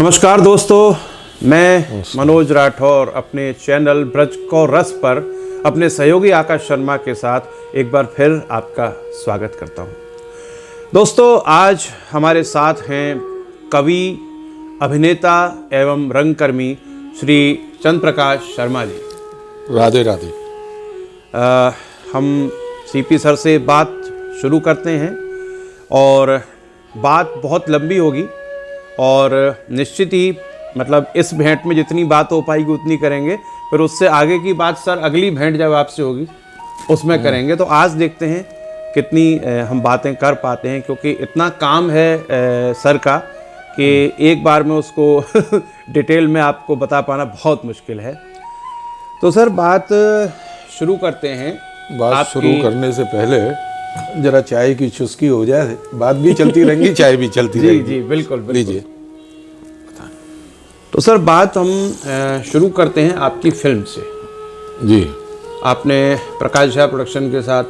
नमस्कार दोस्तों, मैं मनोज राठौर अपने चैनल ब्रज को रस पर अपने सहयोगी आकाश शर्मा के साथ एक बार फिर आपका स्वागत करता हूं। दोस्तों, आज हमारे साथ हैं कवि, अभिनेता एवं रंगकर्मी श्री चंद्र प्रकाश शर्मा जी। राधे राधे। हम सीपी सर से बात शुरू करते हैं और बात बहुत लंबी होगी और निश्चित ही मतलब इस भेंट में जितनी बात हो पाएगी उतनी करेंगे, फिर उससे आगे की बात सर अगली भेंट जब आपसे होगी उसमें करेंगे। तो आज देखते हैं कितनी हम बातें कर पाते हैं, क्योंकि इतना काम है सर का कि एक बार में उसको डिटेल में आपको बता पाना बहुत मुश्किल है। तो सर बात शुरू करते हैं। बात शुरू करने से पहले जरा चाय की चुस्की हो जाए, बात भी चलती रहेंगी, चाय भी चलती रहेगी। जी बिल्कुल लीजिए। तो सर बात हम शुरू करते हैं आपकी फिल्म से। जी, आपने प्रकाश झा प्रोडक्शन के साथ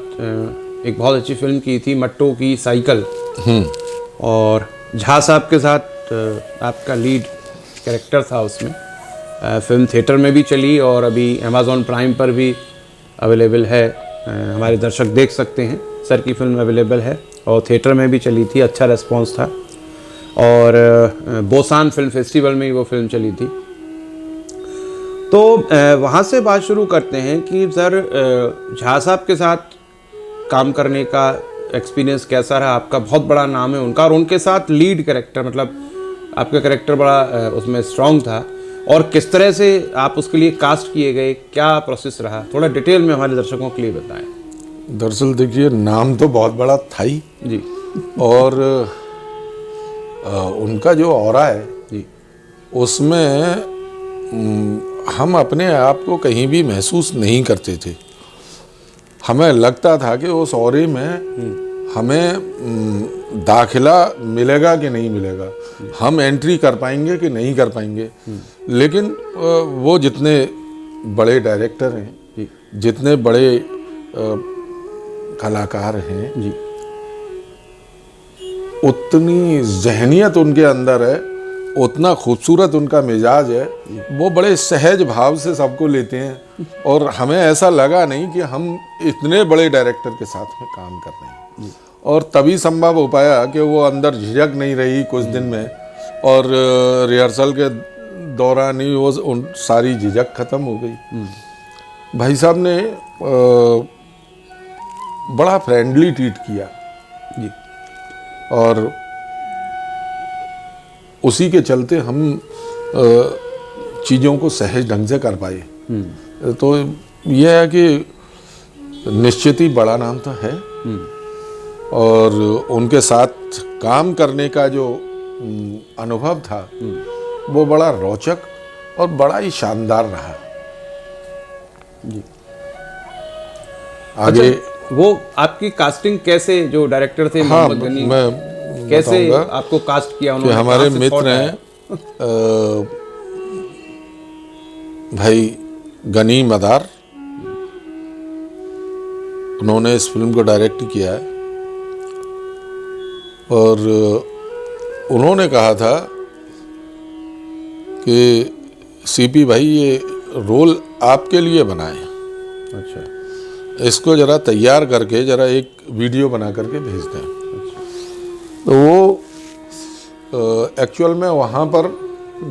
एक बहुत अच्छी फिल्म की थी, मट्टो की साइकिल, और झा साहब के साथ आपका लीड कैरेक्टर था उसमें। फिल्म थिएटर में भी चली और अभी अमेज़ॉन प्राइम पर भी अवेलेबल है, हमारे दर्शक देख सकते हैं। सर की फिल्म अवेलेबल है और थिएटर में भी चली थी, अच्छा रिस्पॉन्स था, और बोसान फिल्म फेस्टिवल में ही वो फिल्म चली थी। तो वहाँ से बात शुरू करते हैं कि सर झा साहब के साथ काम करने का एक्सपीरियंस कैसा रहा आपका? बहुत बड़ा नाम है उनका और उनके साथ लीड कैरेक्टर, मतलब आपका कैरेक्टर बड़ा उसमें स्ट्रॉन्ग था, और किस तरह से आप उसके लिए कास्ट किए गए, क्या प्रोसेस रहा, थोड़ा डिटेल में हमारे दर्शकों के लिए बताएं। दरअसल देखिए, नाम तो बहुत बड़ा था ही जी, और उनका जो ऑरा है जी, उसमें हम अपने आप को कहीं भी महसूस नहीं करते थे। हमें लगता था कि उस ऑरे में हमें दाखिला मिलेगा कि नहीं मिलेगा, हम एंट्री कर पाएंगे कि नहीं कर पाएंगे। लेकिन वो जितने बड़े डायरेक्टर हैं, जितने बड़े कलाकार हैं जी, उतनी जहनियत उनके अंदर है, उतना खूबसूरत उनका मिजाज है, वो बड़े सहज भाव से सबको लेते हैं, और हमें ऐसा लगा नहीं कि हम इतने बड़े डायरेक्टर के साथ में काम कर रहे हैं। और तभी संभव हो पाया कि वो अंदर झिझक नहीं रही कुछ दिन में, और रिहर्सल के दौरान ही वो सारी झिझक खत्म हो गई। भाई साहब ने बड़ा फ्रेंडली ट्रीट किया जी, और उसी के चलते हम चीज़ों को सहज ढंग से कर पाए। तो यह है कि निश्चित ही बड़ा नाम तो है, और उनके साथ काम करने का जो अनुभव था वो बड़ा रोचक और बड़ा ही शानदार रहा। जी। आगे अच्छा, वो आपकी कास्टिंग कैसे, जो डायरेक्टर थे मोहम्मद गनी, मैं कैसे बताऊंगा आपको कास्ट किया कि उन्होंने? हमारे कहाँ से मित्र thought आया? हैं भाई गनी मदार, उन्होंने इस फिल्म को डायरेक्ट किया है, और उन्होंने कहा था कि सीपी भाई ये रोल आपके लिए बनाए, अच्छा, इसको ज़रा तैयार करके ज़रा एक वीडियो बना करके भेज दें। अच्छा, तो वो एक्चुअल में वहाँ पर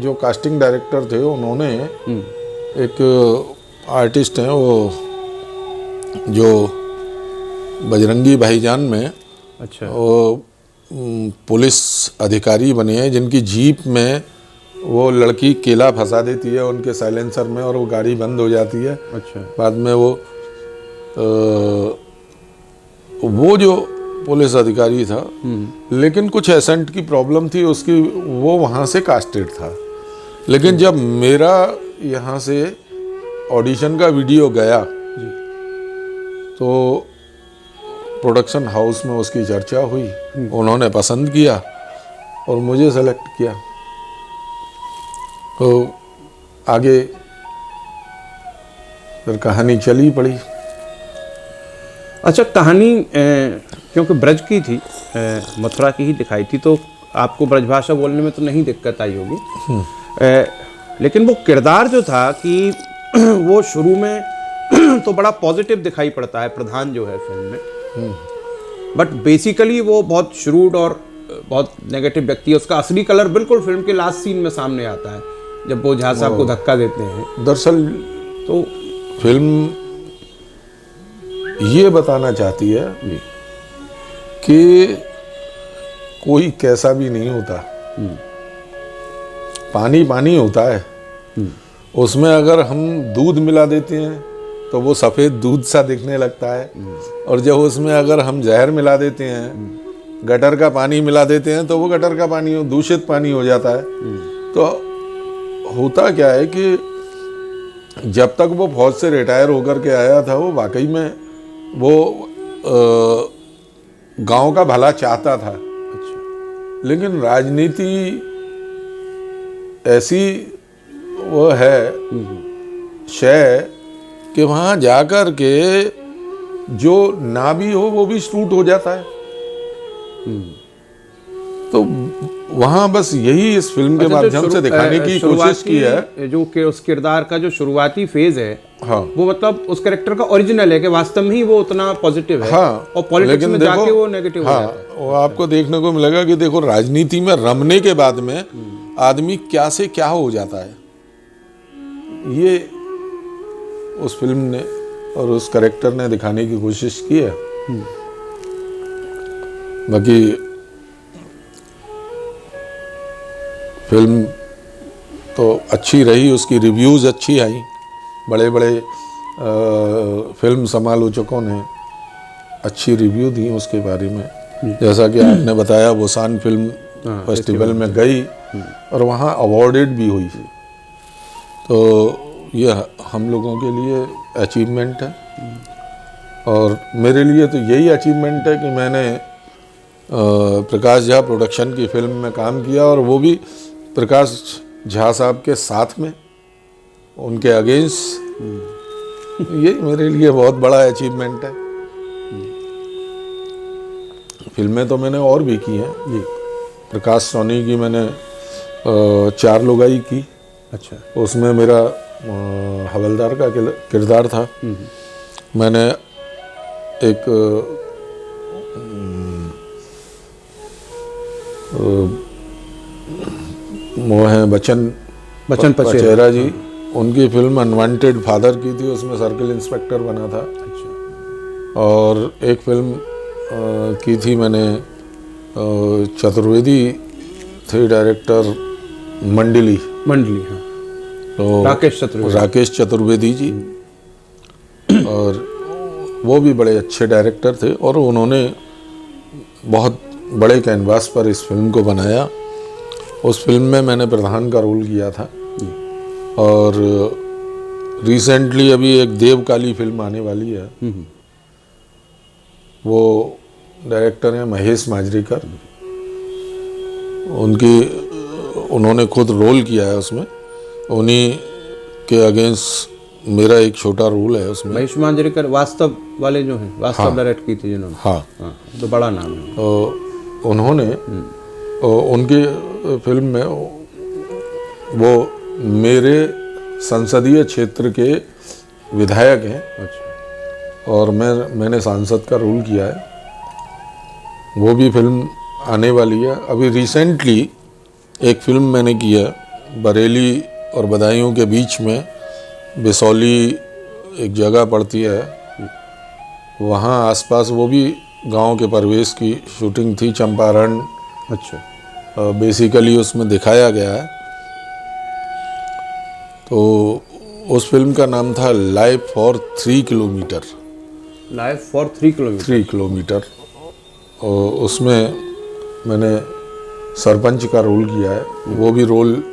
जो कास्टिंग डायरेक्टर थे उन्होंने एक आर्टिस्ट हैं वो जो बजरंगी भाईजान में अच्छा, वो पुलिस अधिकारी बने हैं, जिनकी जीप में वो लड़की केला फंसा देती है उनके साइलेंसर में और वो गाड़ी बंद हो जाती है। अच्छा, बाद में वो जो पुलिस अधिकारी था, लेकिन कुछ एसेंट की प्रॉब्लम थी उसकी, वो वहाँ से कास्टेड था। लेकिन जब मेरा यहाँ से ऑडिशन का वीडियो गया तो प्रोडक्शन हाउस में उसकी चर्चा हुई, उन्होंने पसंद किया और मुझे सेलेक्ट किया। तो आगे फिर कहानी चली पड़ी। अच्छा, कहानी क्योंकि ब्रज की थी, मथुरा की ही दिखाई थी, तो आपको ब्रजभाषा बोलने में तो नहीं दिक्कत आई होगी, लेकिन वो किरदार जो था कि वो शुरू में तो बड़ा पॉजिटिव दिखाई पड़ता है प्रधान जो है फिल्म में, बट बेसिकली वो बहुत श्रूड और बहुत नेगेटिव व्यक्ति है। उसका असली कलर बिल्कुल फिल्म के लास्ट सीन में सामने आता है जब वो झा साहब को धक्का देते हैं। दरअसल तो फिल्म ये बताना चाहती है कि कोई कैसा भी नहीं होता, पानी पानी होता है, उसमें अगर हम दूध मिला देते हैं तो वो सफ़ेद दूध सा दिखने लगता है, और जब उसमें अगर हम जहर मिला देते हैं, गटर का पानी मिला देते हैं, तो वो गटर का पानी दूषित पानी हो जाता है। तो होता क्या है कि जब तक वो फौज से रिटायर होकर के आया था, वो वाकई में वो गांव का भला चाहता था। लेकिन राजनीति ऐसी वो है शय कि वहाँ जाकर के जो ना भी हो वो भी शूट हो जाता है। तो वहाँ बस यही इस फिल्म के माध्यम से दिखाने की कोशिश की है, जो कि उस किरदार का जो शुरुआती फेज है, हाँ, वो मतलब उस कैरेक्टर का ओरिजिनल है कि वास्तव में ही वो उतना पॉजिटिव है, हाँ, और पॉलिटिक्स में जाके वो नेगेटिव हाँ, हो जाता है। वो आपको देखने को मिलेगा कि देखो राजनीति में रमने के बाद में आदमी क्या से क्या हो जाता है, ये उस फिल्म ने और उस कैरेक्टर ने दिखाने की कोशिश की है। बाकी फिल्म तो अच्छी रही, उसकी रिव्यूज़ अच्छी आई, बड़े बड़े फिल्म समालोचकों ने अच्छी रिव्यू दी उसके बारे में। जैसा कि आपने बताया, वो सान फिल्म फेस्टिवल में गई और वहाँ अवॉर्डेड भी हुई। तो ये हम लोगों के लिए अचीवमेंट है, और मेरे लिए तो यही अचीवमेंट है कि मैंने प्रकाश झा प्रोडक्शन की फिल्म में काम किया, और वो भी प्रकाश झा साहब के साथ में, उनके अगेंस्ट। ये मेरे लिए बहुत बड़ा अचीवमेंट है। फिल्में तो मैंने और भी की हैं जी। प्रकाश सोनी की मैंने 4 लुगाई की। अच्छा। उसमें मेरा हवलदार का किरदार था। मैंने एक वो है बच्चन पचेरा जी, उनकी फिल्म अनवांटेड फादर की थी, उसमें सर्किल इंस्पेक्टर बना था। अच्छा। और एक फिल्म की थी मैंने, चतुर्वेदी थे डायरेक्टर, मंडली। हाँ। तो राकेश चतुर्वेदी जी, और वो भी बड़े अच्छे डायरेक्टर थे, और उन्होंने बहुत बड़े कैनवास पर इस फिल्म को बनाया। उस फिल्म में मैंने प्रधान का रोल किया था। और रिसेंटली अभी एक देवकाली फिल्म आने वाली है, वो डायरेक्टर हैं महेश माजरेकर, उन्होंने खुद रोल किया है उसमें, उन्हीं के अगेंस्ट मेरा एक छोटा रोल है उसमें। महेश मांजरेकर वास्तव वाले जो हैं, वास्तव डायरेक्ट की थी जिन्होंने। हाँ, तो बड़ा नाम है। तो उन्होंने उनकी फिल्म में वो मेरे संसदीय क्षेत्र के विधायक हैं। अच्छा। और मैंने सांसद का रोल किया है। वो भी फिल्म आने वाली है। अभी रिसेंटली एक फिल्म मैंने की है, बरेली और बदायूं के बीच में बिसौली एक जगह पड़ती है, वहाँ आसपास वो भी गांव के परिवेश की शूटिंग थी, चंपारण। अच्छा। बेसिकली उसमें दिखाया गया है। तो उस फिल्म का नाम था life for 3 kilometre. Life for 3 kilometre. और उसमें मैंने सरपंच का रोल किया है। वो भी रोल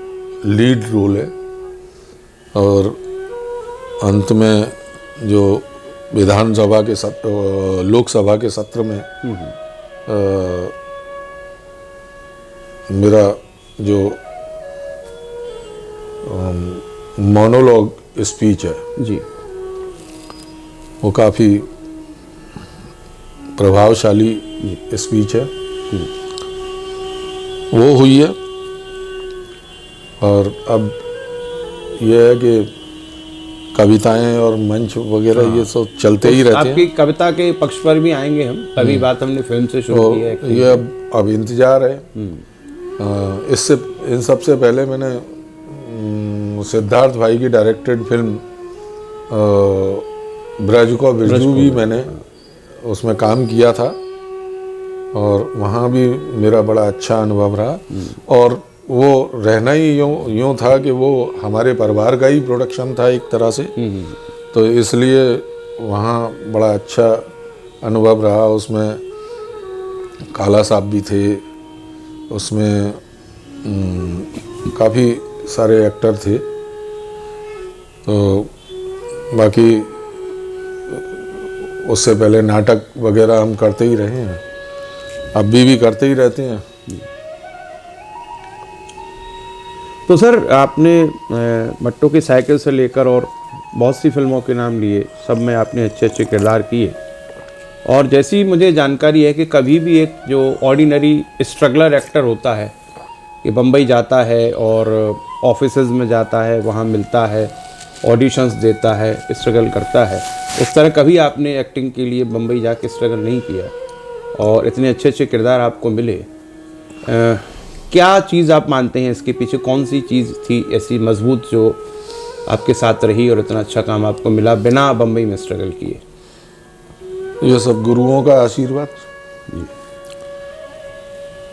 लीड रोल है। और अंत में जो विधानसभा के लोकसभा के सत्र में मेरा जो मोनोलॉग स्पीच है जी, वो काफ़ी प्रभावशाली स्पीच है। वो हुई है। और अब यह है कि कविताएं और मंच वगैरह ये सब चलते ही रहते हैं। आपकी कविता के पक्ष पर भी आएंगे हम, तभी बात हमने फिल्म से शुरू तो की है। ये अब इंतजार है। इससे इन सबसे पहले मैंने सिद्धार्थ भाई की डायरेक्टेड फिल्म ब्रज को बिरजू भी मैंने उसमें काम किया था, और वहाँ भी मेरा बड़ा अच्छा अनुभव रहा। और वो रहना ही यूँ था कि वो हमारे परिवार का ही प्रोडक्शन था एक तरह से, तो इसलिए वहाँ बड़ा अच्छा अनुभव रहा। उसमें काला साहब भी थे, उसमें काफ़ी सारे एक्टर थे। तो बाकी उससे पहले नाटक वगैरह हम करते ही रहे हैं, अभी भी करते ही रहते हैं। तो सर आपने मट्टू की साइकिल से लेकर और बहुत सी फिल्मों के नाम लिए, सब में आपने अच्छे अच्छे किरदार किए। और जैसी मुझे जानकारी है कि कभी भी एक जो ऑर्डिनरी स्ट्रगलर एक्टर होता है कि बम्बई जाता है और ऑफिसेज में जाता है, वहाँ मिलता है, ऑडिशंस देता है, स्ट्रगल करता है, उस तरह कभी आपने एक्टिंग के लिए बम्बई जाके स्ट्रगल नहीं किया और इतने अच्छे अच्छे किरदार आपको मिले। क्या चीज़ आप मानते हैं इसके पीछे, कौन सी चीज़ थी ऐसी मजबूत जो आपके साथ रही और इतना अच्छा काम आपको मिला बिना बम्बई में स्ट्रगल किए? ये सब गुरुओं का आशीर्वाद।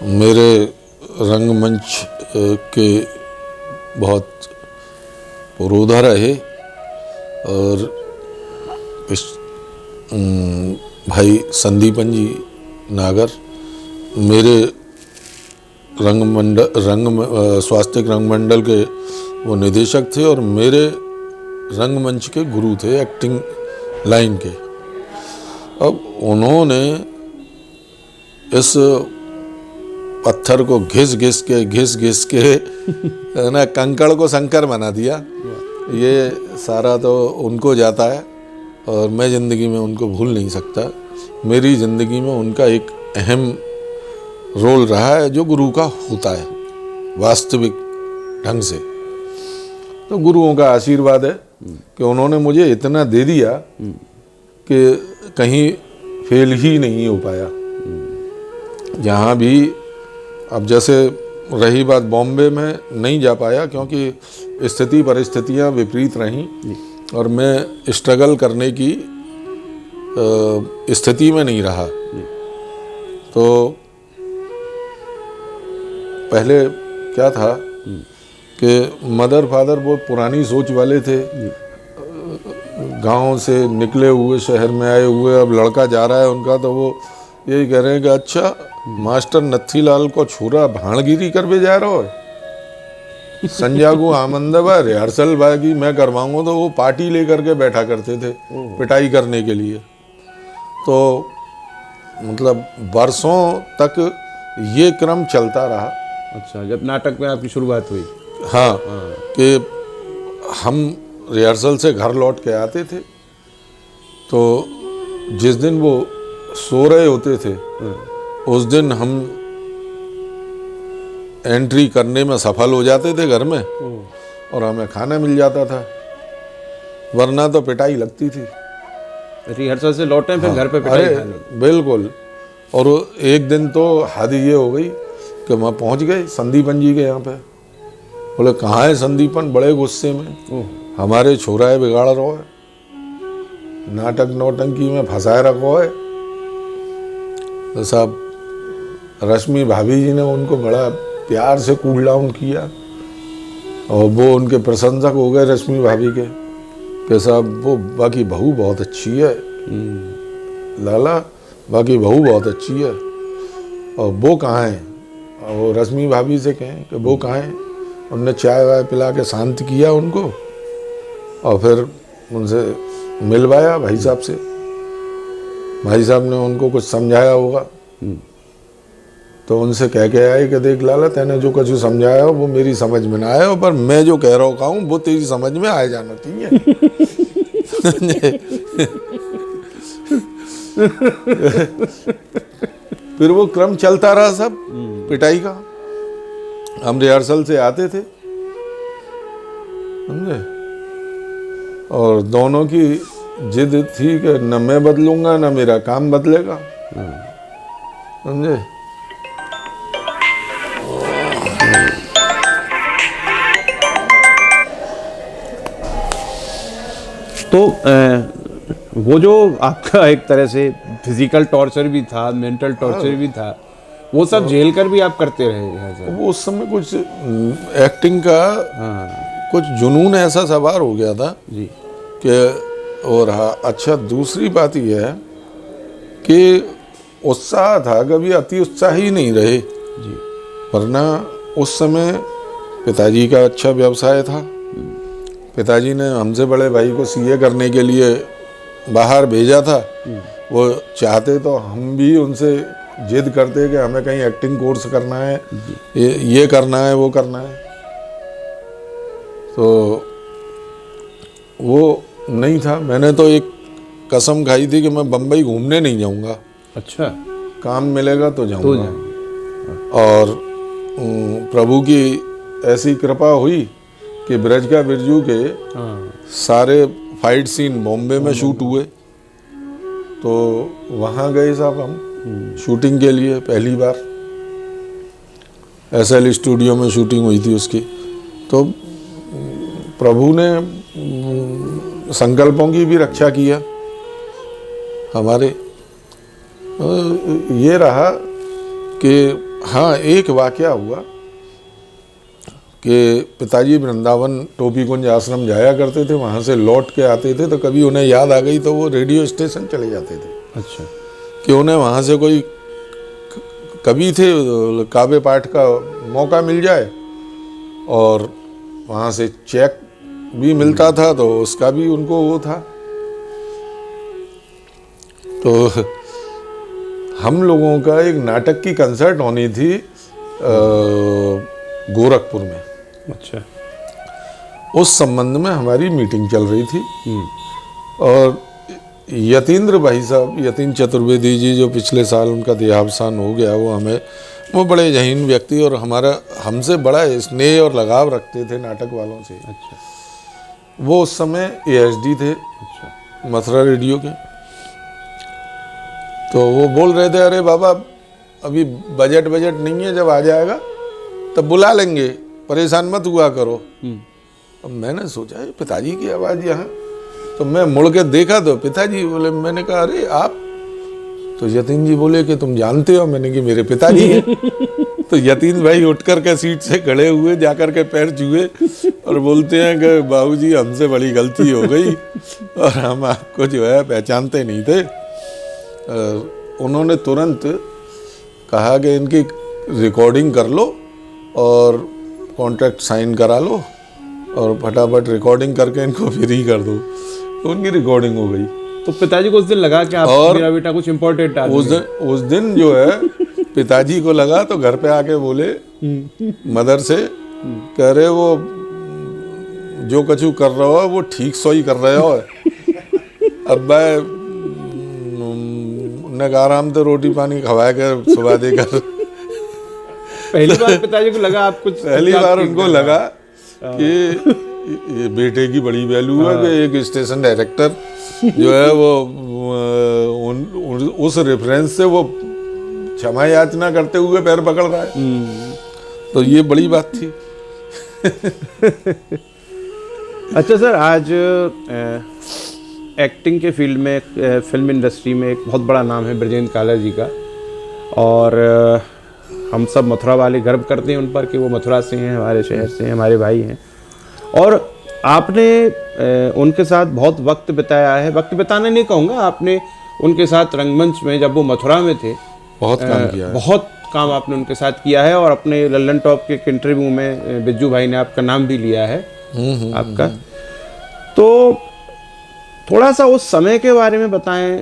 मेरे रंगमंच के बहुत पुरोधा रहे, और इस भाई संदीपन जी नागर मेरे स्वास्थ्य रंगमंडल के वो निदेशक थे, और मेरे रंगमंच के गुरु थे एक्टिंग लाइन के। अब उन्होंने इस पत्थर को घिस घिस के ना कंकड़ को शंकर बना दिया। ये सारा तो उनको जाता है, और मैं ज़िंदगी में उनको भूल नहीं सकता। मेरी ज़िंदगी में उनका एक अहम रोल रहा है जो गुरु का होता है वास्तविक ढंग से। तो गुरुओं का आशीर्वाद है कि उन्होंने मुझे इतना दे दिया कि कहीं फेल ही नहीं हो पाया। जहाँ भी अब जैसे रही बात, बॉम्बे में नहीं जा पाया क्योंकि स्थिति परिस्थितियाँ विपरीत रहीं और मैं स्ट्रगल करने की स्थिति में नहीं रहा। तो पहले क्या था कि मदर फादर बहुत पुरानी सोच वाले थे, गांव से निकले हुए शहर में आए हुए, अब लड़का जा रहा है उनका तो वो यही कह रहे हैं कि अच्छा मास्टर नथीलाल को छुरा भाणगिरी करवे जा रहा है, संजय को आमंदवा रिहर्सल बागी मैं करवाऊंगा, तो वो पार्टी लेकर के बैठा करते थे पिटाई करने के लिए। तो मतलब बरसों तक ये क्रम चलता रहा। अच्छा, जब नाटक में आपकी शुरुआत हुई? हाँ, कि हम रिहर्सल से घर लौट के आते थे, तो जिस दिन वो सो रहे होते थे उस दिन हम एंट्री करने में सफल हो जाते थे घर में, और हमें खाना मिल जाता था, वरना तो पिटाई लगती थी। रिहर्सल से लौटे फिर घर पे पिटाई खाने? बिल्कुल। और एक दिन तो हद ये हो गई कि मैं पहुंच गए संदीपन जी के यहाँ पे। बोले कहाँ है संदीपन? बड़े गुस्से में, हमारे छोरा है बिगाड़ रहो है, नाटक नौटंकी में फंसाए रखो है। तो साहब रश्मि भाभी जी ने उनको बड़ा प्यार से कूल डाउन किया, और वो उनके प्रशंसक हो गए रश्मि भाभी के कि साहब वो बाकी बहू बहुत अच्छी है, लाला बाकी बहू बहुत अच्छी है, और वो कहाँ है? और वो रश्मि भाभी से कहें कि वो कहाँ है? उनने चाय वाय पिला के शांत किया उनको, और फिर उनसे मिलवाया भाई साहब से। भाई साहब ने उनको कुछ समझाया होगा, तो उनसे कह के आए कि देख लाला तैने जो कुछ समझाया हो वो मेरी समझ में ना आया, पर मैं जो कह रहा हूँ वो तेरी समझ में आ जाना चाहिए। फिर वो क्रम चलता रहा सब पिटाई का। हम रिहर्सल से आते थे, समझे, और दोनों की जिद थी कि न मैं बदलूंगा न मेरा काम बदलेगा, समझे। तो वो जो आपका एक तरह से फिजिकल टॉर्चर भी था, मेंटल टॉर्चर भी था, वो सब झेल कर भी आप करते रहे यहाँ से? वो उस समय कुछ एक्टिंग का कुछ जुनून ऐसा सवार हो गया था जी कि, और हाँ अच्छा दूसरी बात यह है कि उत्साह था, कभी अति उत्साही नहीं रहे जी। वरना उस समय पिताजी का अच्छा व्यवसाय था, पिताजी ने हमसे बड़े भाई को सीए करने के लिए बाहर भेजा था। वो चाहते तो हम भी उनसे जिद करते कि हमें कहीं एक्टिंग कोर्स करना है, ये करना है, वो करना है, तो वो नहीं था। मैंने तो एक कसम खाई थी कि मैं बम्बई घूमने नहीं जाऊंगा। अच्छा। काम मिलेगा तो जाऊंगा। और प्रभु की ऐसी कृपा हुई कि ब्रज का बिरजू के सारे फाइट सीन बॉम्बे में शूट हुए, तो वहाँ गए साहब हम शूटिंग के लिए पहली बार। SL स्टूडियो में शूटिंग हुई थी उसकी। तो प्रभु ने संकल्पों की भी रक्षा किया हमारे। ये रहा कि हाँ एक वाकया हुआ कि पिताजी वृंदावन टोपी कुंज आश्रम जाया करते थे, वहाँ से लौट के आते थे, तो कभी उन्हें याद आ गई तो वो रेडियो स्टेशन चले जाते थे। अच्छा। कि उन्हें वहाँ से कोई कभी थे काव्य पाठ का मौका मिल जाए और वहाँ से चेक भी मिलता था, तो उसका भी उनको वो था। तो हम लोगों का एक नाटक की कंसर्ट होनी थी गोरखपुर में। अच्छा। उस संबंध में हमारी मीटिंग चल रही थी और यतीन्द्र भाई साहब, यतीन चतुर्वेदी जी, जो पिछले साल उनका देहावसान हो गया, वो बड़े जहीन व्यक्ति और हमसे बड़ा स्नेह और लगाव रखते थे नाटक वालों से। अच्छा। वो उस समय ASD थे। अच्छा। मथुरा रेडियो के। तो वो बोल रहे थे, अरे बाबा अभी बजट नहीं है, जब आ जाएगा तब बुला लेंगे, परेशान मत हुआ करो। अब मैंने सोचा है पिताजी की आवाज़ यहाँ, तो मैं मुड़ के देखा तो पिताजी बोले। मैंने कहा अरे आप, तो यतीन जी बोले कि तुम जानते हो? मैंने कि मेरे पिताजी हैं। तो यतीन भाई उठ कर के सीट से खड़े हुए, जाकर के पैर छुए और बोलते हैं कि बाबूजी हमसे बड़ी गलती हो गई और हम आपको जो है पहचानते नहीं थे। उन्होंने तुरंत कहा कि इनकी रिकॉर्डिंग कर लो और कॉन्ट्रैक्ट साइन करा लो और फटाफट रिकॉर्डिंग करके इनको फ्री कर दो। तो उनकी रिकॉर्डिंग हो गई। तो पिताजी को उस दिन लगा कि आप मेरा बेटा कुछ इम्पोर्टेंट आदमी है। उस दिन जो है पिताजी को लगा, तो घर पे आके बोले मदर से, कह रहे वो जो कछु कर रहे हो वो ठीक सो ही कर रहे हो। अब मैं आराम से रोटी पानी खवा कर सुबह देकर। पहली बार पिताजी को लगा आप कुछ, पहली बार उनको लगा कि ये बेटे की बड़ी वैल्यू है कि एक स्टेशन डायरेक्टर जो है वो उस रेफरेंस से वो क्षमा याचना करते हुए पैर पकड़ रहा है। तो ये बड़ी बात थी। अच्छा सर, आज एक्टिंग के फील्ड में, फिल्म इंडस्ट्री में एक बहुत बड़ा नाम है ब्रजेंद्र काला जी का, और हम सब मथुरा वाले गर्व करते हैं उन पर कि वो मथुरा से हैं, हमारे शहर से हैं, हमारे भाई हैं। और आपने उनके साथ बहुत वक्त बिताया है। वक्त बिताना नहीं कहूँगा, आपने उनके साथ रंगमंच में, जब वो मथुरा में थे, बहुत काम किया है। बहुत काम आपने उनके साथ किया है। और अपने लल्लन टॉप के एक इंटरव्यू में बिज्जू भाई ने आपका नाम भी लिया है आपका। तो थोड़ा सा उस समय के बारे में बताएं,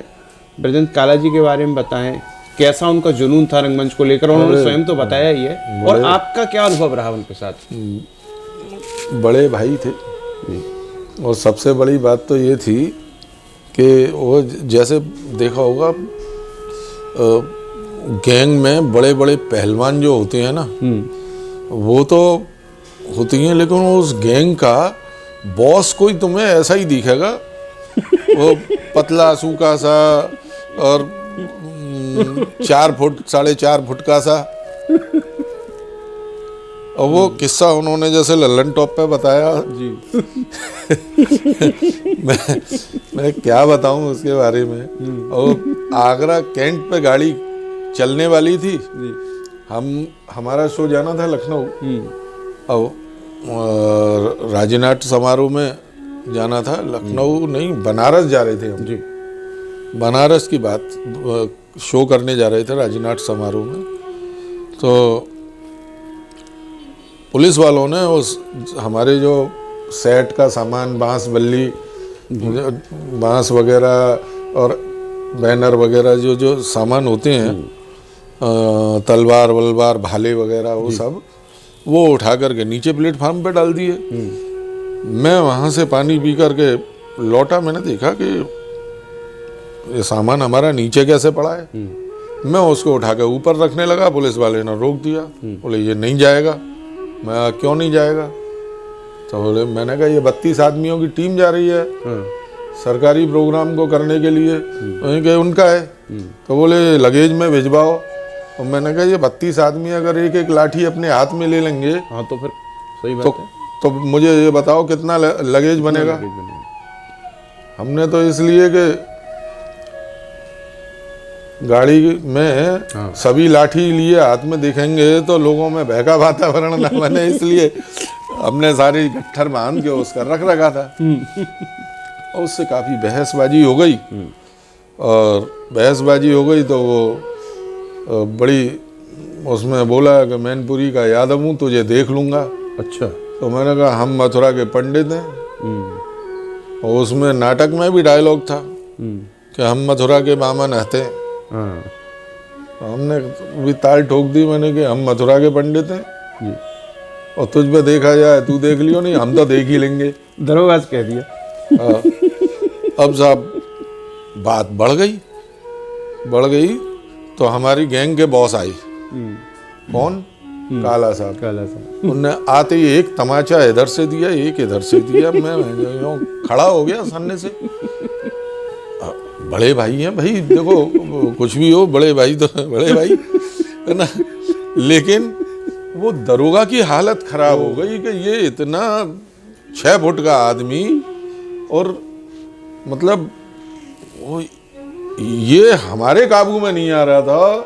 ब्रजेंद्र काला जी के बारे में बताएं, कैसा उनका जुनून था रंगमंच को लेकर। उन्होंने स्वयं तो बताया ही है, और आपका क्या अनुभव रहा उनके साथ? बड़े भाई थे, और सबसे बड़ी बात तो ये थी कि वो, जैसे देखा होगा गैंग में बड़े बड़े पहलवान जो होते हैं ना, वो तो होती हैं, लेकिन उस गैंग का बॉस कोई तुम्हें ऐसा ही दिखेगा, वो पतला सूखा सा और 4 फुट 4.5 फुट का सा। और वो किस्सा उन्होंने जैसे लल्लन टॉप पे बताया जी। मैं क्या बताऊं उसके बारे में। और आगरा कैंट पे गाड़ी चलने वाली थी, जी। हमारा शो जाना था लखनऊ, और राजनाट समारोह में जाना था। लखनऊ नहीं, बनारस जा रहे थे हम जी। बनारस की बात, शो करने जा रहे थे राजनाट समारोह में। तो पुलिस वालों ने उस हमारे जो सेट का सामान, बांस बल्ली, बांस वगैरह और बैनर वगैरह जो जो सामान होते हैं, तलवार वलवार भाले वगैरह, वो सब वो उठा करके नीचे प्लेटफार्म पे डाल दिए। मैं वहाँ से पानी पी करके लौटा, मैंने देखा कि ये सामान हमारा नीचे कैसे पड़ा है। मैं उसको उठा के ऊपर रखने लगा, पुलिस वाले ने रोक दिया, बोले ये नहीं जाएगा। मैं क्यों नहीं जाएगा? तो बोले, मैंने कहा ये 32 आदमियों की टीम जा रही है सरकारी प्रोग्राम को करने के लिए, वहीं के उनका है। तो बोले लगेज में भिजवाओ। तो मैंने कहा ये 32 आदमी अगर एक एक लाठी अपने हाथ में ले लेंगे, हाँ तो फिर सही बात है। तो मुझे ये बताओ कितना लगेज बनेगा। हमने तो इसलिए कि गाड़ी में सभी लाठी लिए हाथ में दिखेंगे तो लोगों में भय का वातावरण ना बने, इसलिए हमने सारी गट्ठर बांध के उसका रख रखा था। और उससे काफ़ी बहसबाजी हो गई, और बहसबाजी हो गई तो वो बड़ी उसमें बोला कि मैनपुरी का यादव हूँ, तुझे देख लूँगा। अच्छा। तो मैंने कहा हम मथुरा के पंडित हैं। और उसमें नाटक में भी डायलॉग था कि हम मथुरा के बामन हते। तो हमने भी ताल ठोक दी, मैंने कि हम मथुरा के पंडित हैं और तुझ पे देखा जाए तू देख लियो नहीं, हम तो देख ही लेंगे। दरोगा कह दिया। अब साहब बात बढ़ गई तो हमारी गैंग के बॉस आई। कौन? काला साहब। उनने आते ही एक तमाचा इधर से दिया, एक इधर से दिया। मैं खड़ा हो गया सामने से। बड़े भाई हैं भाई, देखो कुछ भी हो, बड़े भाई तो बड़े भाई है ना। लेकिन वो दरोगा की हालत खराब हो गई कि ये इतना 6 फुट का आदमी, और मतलब वो ये हमारे काबू में नहीं आ रहा था,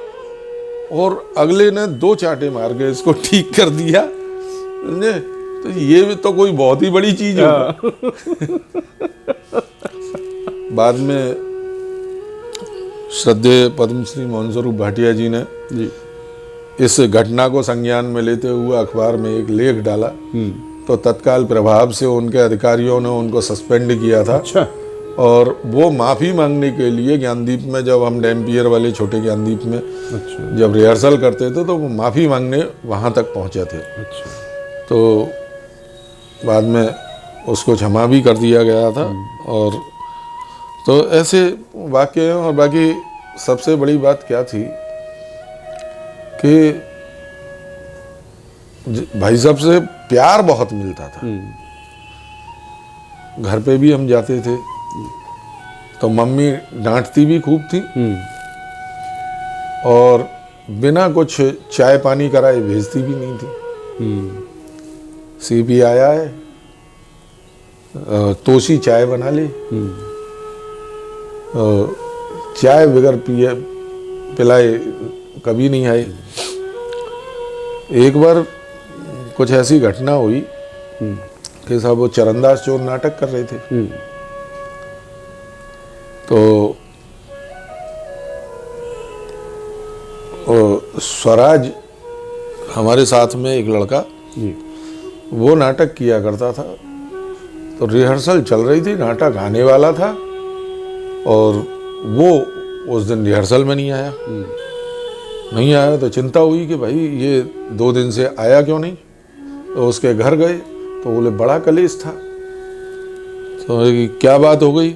और अगले ने 2 चांटे मार के इसको ठीक कर दिया। तो ये भी तो कोई बहुत ही बड़ी चीज है। बाद में श्रद्धेय पद्मश्री मोहन स्वरूप भाटिया जी ने इस घटना को संज्ञान में लेते हुए अखबार में एक लेख डाला। तो तत्काल प्रभाव से उनके अधिकारियों ने उनको सस्पेंड किया था। अच्छा। और वो माफ़ी मांगने के लिए ज्ञानदीप में, जब हम डैम्पियर वाले छोटे ज्ञानदीप में जब रिहर्सल करते थे, तो वो माफ़ी मांगने वहाँ तक पहुँचे थे। अच्छा। तो बाद में उसको क्षमा भी कर दिया गया था। और तो ऐसे वाक़ये हैं। और बाकी सबसे बड़ी बात क्या थी कि भाई साहब से प्यार बहुत मिलता था। घर पे भी हम जाते थे तो मम्मी डांटती भी खूब थी, और बिना कुछ चाय पानी कराए भेजती भी नहीं थी। सीपी आया है, तोसी चाय बना ले। चाय बगैर पिए पिलाए कभी नहीं आई। एक बार कुछ ऐसी घटना हुई कि साहब वो चरणदास चोर नाटक कर रहे थे। तो स्वराज हमारे साथ में एक लड़का, वो नाटक किया करता था। तो रिहर्सल चल रही थी, नाटक आने वाला था, और वो उस दिन रिहर्सल में नहीं आया। नहीं आया तो चिंता हुई कि भाई ये 2 दिन से आया क्यों नहीं। तो उसके घर गए तो बोले बड़ा कलेश था। तो क्या बात हो गई?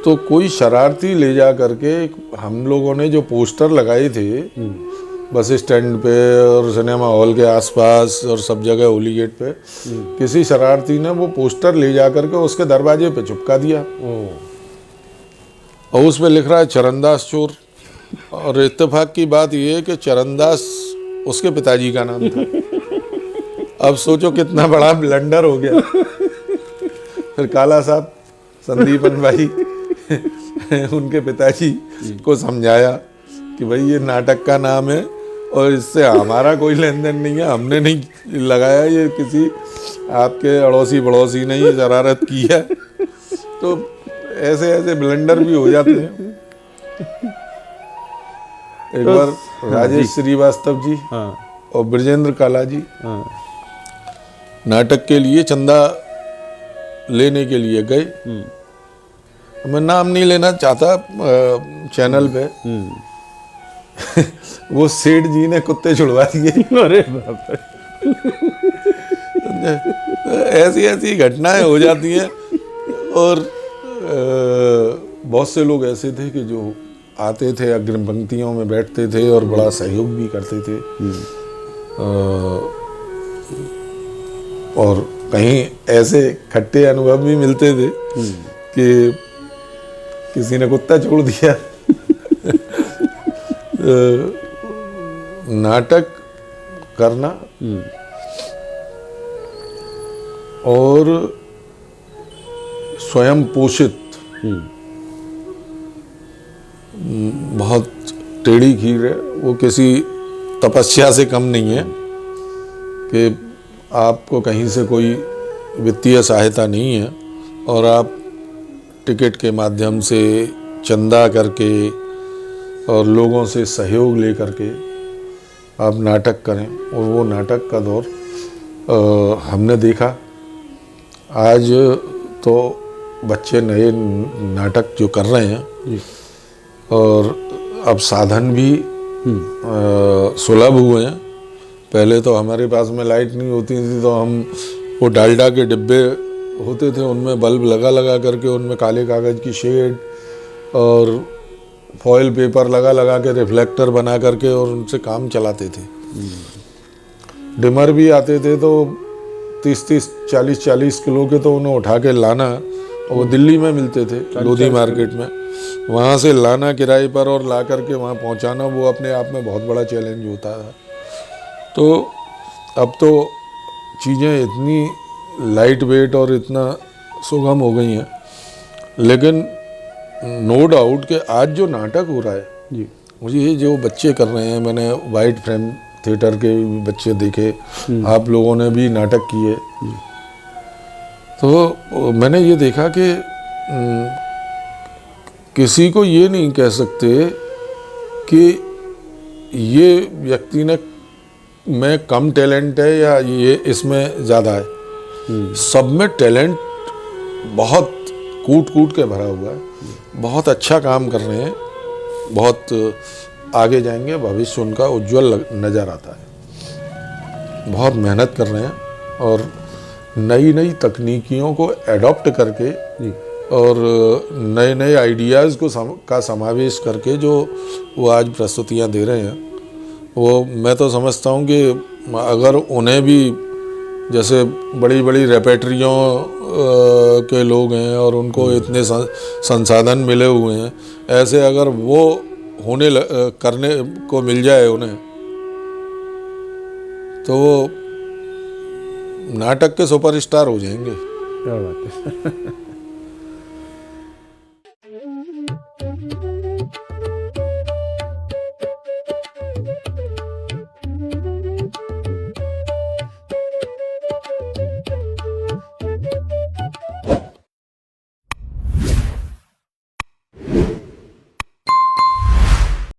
तो कोई शरारती ले जा करके हम लोगों ने जो पोस्टर लगाए थे बस स्टैंड पे और सिनेमा हॉल के आसपास और सब जगह होली गेट पे किसी शरारती ने वो पोस्टर ले जा करके उसके दरवाजे पे चिपका दिया और उस पे लिख रहा है चरणदास चोर। और इत्तेफाक की बात ये है कि चरणदास उसके पिताजी का नाम था। अब सोचो कितना बड़ा ब्लंडर हो गया। फिर काला साहब संदीपन भाई उनके पिताजी को समझाया कि भाई ये नाटक का नाम है और इससे हमारा कोई लेन देन नहीं है, हमने नहीं लगाया, ये किसी आपके अड़ोसी पड़ोसी ने ये शरारत की है। तो ऐसे ऐसे ब्लंडर भी हो जाते हैं। एक बार राजेश श्रीवास्तव जी और ब्रजेंद्र काला जी नाटक के लिए चंदा लेने के लिए गए। मैं नाम नहीं लेना चाहता चैनल पे। वो सेठ जी ने कुत्ते छुड़वा दिए। अरे बाप रे। ऐसी ऐसी घटनाएं हो जाती हैं। और बहुत से लोग ऐसे थे कि जो आते थे, अग्रिम पंक्तियों में बैठते थे और बड़ा सहयोग भी करते थे। और कहीं ऐसे खट्टे अनुभव भी मिलते थे कि किसी ने कुत्ता छोड़ दिया। नाटक करना और स्वयं पोषित बहुत टेढ़ी खीर है। वो किसी तपस्या से कम नहीं है कि आपको कहीं से कोई वित्तीय सहायता नहीं है और आप टिकट के माध्यम से चंदा करके और लोगों से सहयोग लेकर के आप नाटक करें। और वो नाटक का दौर हमने देखा। आज तो बच्चे नए नाटक जो कर रहे हैं और अब साधन भी सुलभ हुए हैं। पहले तो हमारे पास में लाइट नहीं होती थी तो हम वो डालडा के डिब्बे होते थे, उनमें बल्ब लगा लगा करके उनमें काले कागज़ की शेड और फॉयल पेपर लगा लगा के रिफ्लेक्टर बना करके और उनसे काम चलाते थे। डिमर भी आते थे तो 30-30, 40-40 किलो के तो उन्हें उठा के लाना, और वो दिल्ली में मिलते थे लोधी मार्केट में, वहाँ से लाना किराए पर और ला करके वहाँ पहुँचाना, वो अपने आप में बहुत बड़ा चैलेंज होता था। तो अब तो चीज़ें इतनी लाइट वेट और इतना सुगम हो गई हैं, लेकिन नो डाउट कि आज जो नाटक हो रहा है जी, मुझे ये जो बच्चे कर रहे हैं, मैंने वाइट फ्रेम थिएटर के बच्चे देखे, आप लोगों ने भी नाटक किए, तो मैंने ये देखा कि किसी को ये नहीं कह सकते कि ये व्यक्ति ने में कम टैलेंट है या ये इसमें ज़्यादा है। सब में टैलेंट बहुत कूट कूट के भरा हुआ है, बहुत अच्छा काम कर रहे हैं, बहुत आगे जाएंगे, भविष्य उनका उज्जवल नज़र आता है। बहुत मेहनत कर रहे हैं और नई नई तकनीकियों को एडॉप्ट करके और नए नए आइडियाज़ को का समावेश करके जो वो आज प्रस्तुतियाँ दे रहे हैं, वो मैं तो समझता हूँ कि अगर उन्हें भी, जैसे बड़ी बड़ी रेपेट्रियों के लोग हैं और उनको इतने संसाधन मिले हुए हैं, ऐसे अगर वो करने को मिल जाए उन्हें, तो वो नाटक के सुपरस्टार हो जाएंगे। क्या बात है।